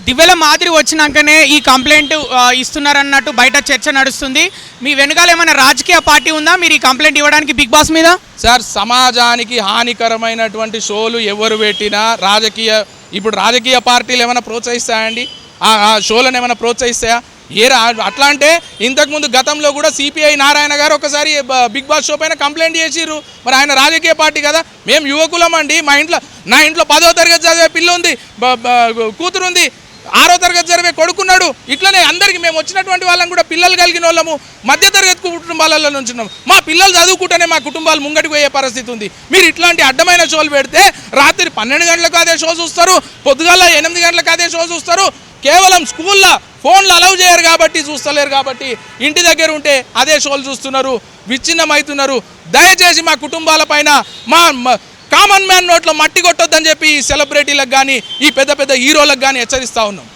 దివ్యల మాదిరి వచ్చినాకనే ఈ కంప్లైంట్ ఇస్తున్నారన్నట్టు బయట చర్చ నడుస్తుంది. మీ వెనకాల ఏమైనా రాజకీయ పార్టీ ఉందా మీరు ఈ కంప్లైంట్ ఇవ్వడానికి బిగ్ బాస్ మీద? సార్, సమాజానికి హానికరమైనటువంటి షోలు ఎవరు పెట్టినా ఇప్పుడు రాజకీయ పార్టీలు ఏమైనా ప్రోత్సహిస్తాయండి? ఆ షోలను ఏమైనా ప్రోత్సహిస్తాయా? అట్లా అంటే ఇంతకుముందు గతంలో కూడా సిపిఐ నారాయణ గారు ఒకసారి బిగ్ బాస్ షో పైన కంప్లైంట్ చేసిర్రు. మరి ఆయన రాజకీయ పార్టీ కదా. మేము యువకులం అండి. నా ఇంట్లో 10వ తరగతి చదివే పిల్ల ఉంది, కూతురు ఉంది, 6వ తరగతి చదివే కొడుకున్నాడు. ఇట్లనే అందరికీ మేము వచ్చినటువంటి వాళ్ళని కూడా పిల్లలు కలిగిన వాళ్ళము మధ్యతరగతి కుటుంబాలలో నుంచున్నాం. మా పిల్లలు చదువుకుంటేనే మా కుటుంబాలు ముంగడికి పోయే పరిస్థితి ఉంది. మీరు ఇట్లాంటి అడ్డమైన షోలు పెడితే రాత్రి 12 గంటలకు అదే షో చూస్తారు, పొద్దుగాల 8 గంటలకు అదే షో చూస్తారు. కేవలం స్కూల్లో ఫోన్లు అలౌ చేయరు కాబట్టి, చూస్తలేరు కాబట్టి ఇంటి దగ్గర ఉంటే అదే షోలు చూస్తున్నారు, విచ్ఛిన్నమవుతున్నారు. దయచేసి మా కుటుంబాల పైన మా కామన్ మ్యాన్ నోట్లో మట్టి కొట్టొద్దని చెప్పి ఈ సెలబ్రిటీలకు కానీ ఈ పెద్ద పెద్ద హీరోలకు కానీ హెచ్చరిస్తూ ఉన్నాం.